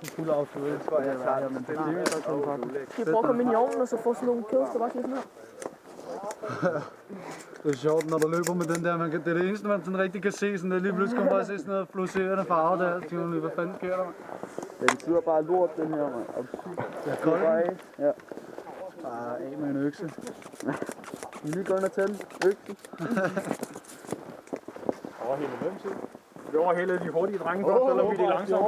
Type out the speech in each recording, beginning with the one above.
fuld autorisme. tror jeg tager den. Skal I prøve at komme ind i ovnen og så få sådan nogle kædes, der bare siger sådan her? Det er sjovt, når du løber med den der, det er det eneste, man sådan rigtig kan se, sådan der lige pludselig kommer bare se sådan noget fluorescerende farve der, så tænker hvad fanden sker der, mand? Den sidder bare lort, den her, mand. Det er koldt. Ja. Bare af med en økse. Vi lige gå ind og tænde øksen. Overhælde hvem til? Vi overhældede de hurtige drenge først, eller vi de langsomme.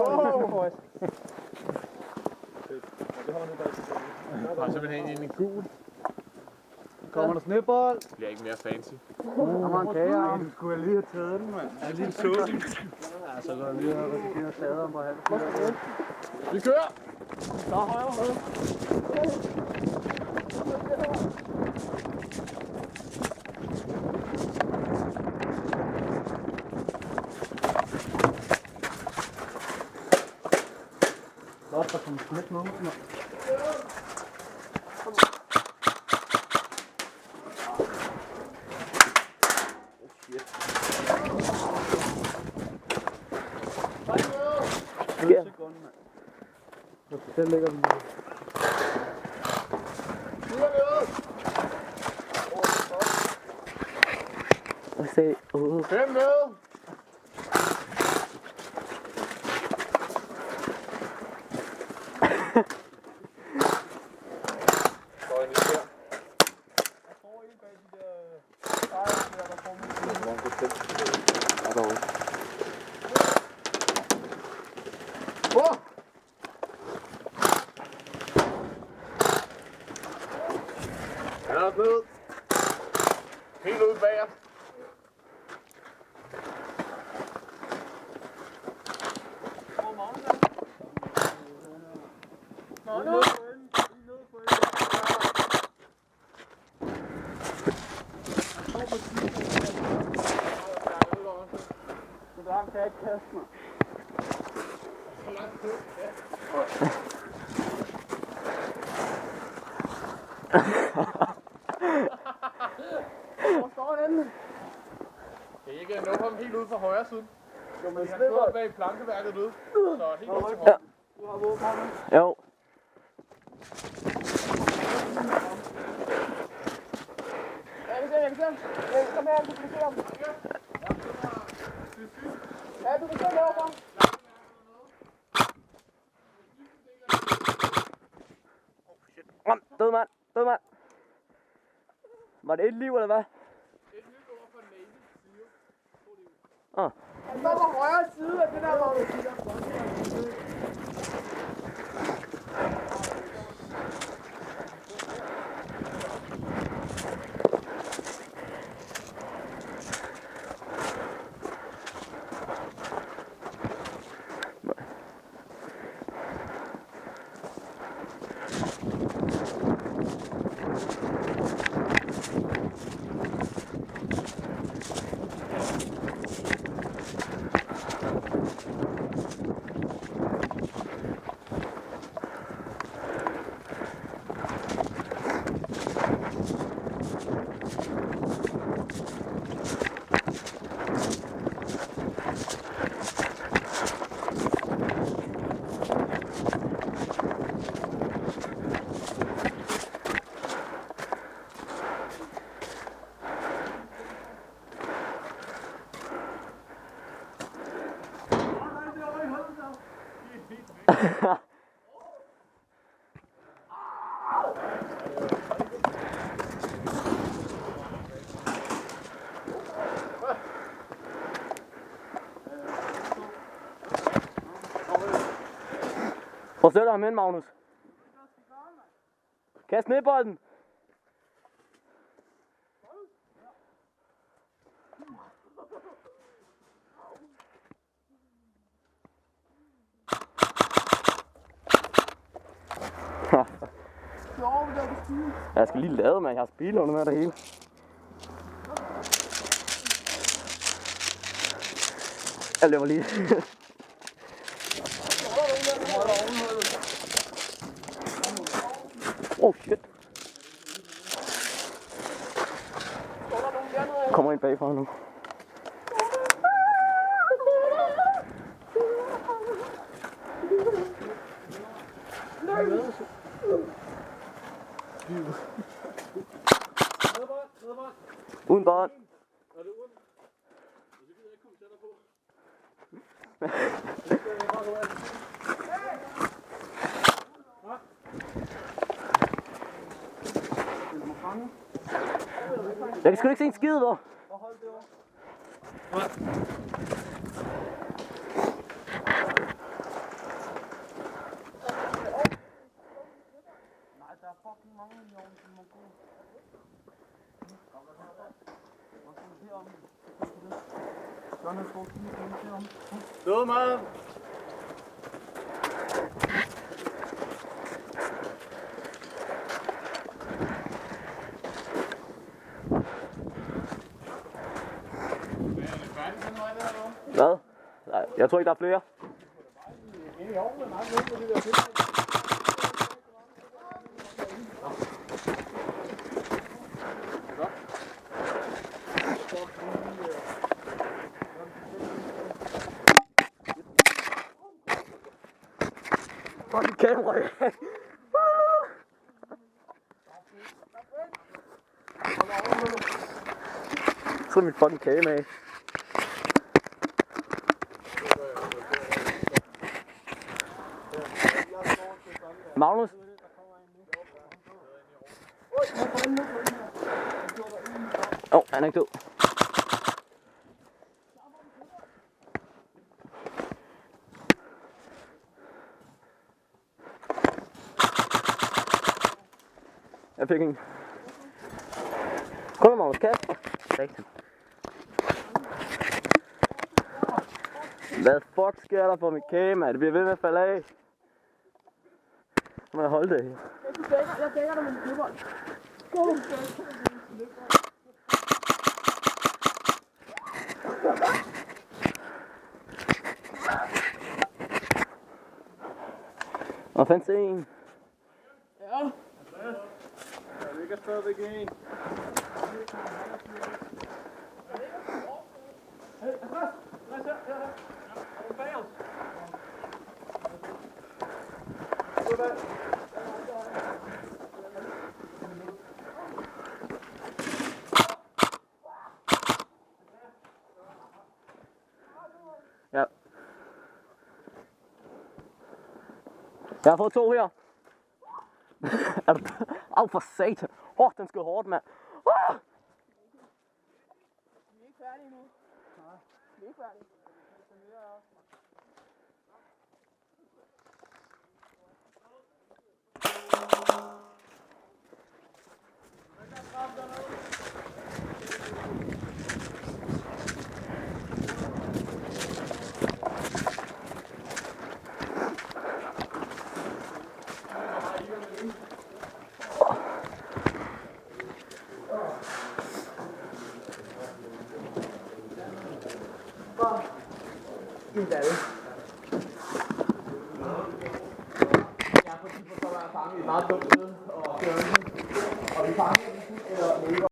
Der er simpelthen en gul. Kommer der snebold? Det bliver ikke mere fancy. Der var en kage. Du skulle lige have taget den, mand. Ja, lige så den. Ja, så går jeg lige og risikerer skader om på halv. Vi kører! Der er højre højre. Godt, der kommer smæk noget. Ja. Den ligger vi. Og se, Hvem med? Han er ned. Helt ude bag jer. Så kan jeg ikke kaste mig. hvor står den? Kan I ikke nå ham helt ude fra højre siden? Jo, men Han slipper. står bag plankeværket ude. Så helt ude til højre. Du har våben ham. Jo. Jeg kan se. Kom her, du kan se ham. Ja, du kan se derovre. Død mand, død mand. Var det et liv, eller hvad? Et nyt ord fra Navy Zero. Han står på højre side af det der, hvor du siger. Prøv at sætte ham ind, Magnus. Kast snedbolden. Jeg skal lige lade, mand. Jeg har spil under med det hele. Jeg løber lige. Oh shit. Kommer ind bagfra nu. uden bånd. Jeg kan sgu ikke se en skid, hvor. Døde meget. Hvad? Nej, jeg tror ikke, der er flere. Fucking kamera. Så mit fucking kamera af. Magnus? Han er ikke død. Jeg fik en. Kom Magnus, Kasper. Hvad fuck sker der for mit kamera? Det bliver ved med at falde af. Så må jeg holde det her. Jeg dækker dig med en fodbold. Og fandt se en. Ja. Der ligger stadigvæk en. Ja. Jeg har fået 2 her. Er du... Au for satan. Den skød hårdt, mand. Vi er ikke færdige nu. Vi er ikke færdige. Fint er det. Jeg er på tidspunkt, så var jeg fanget i et meget dumt sted, og vi fangede den, eller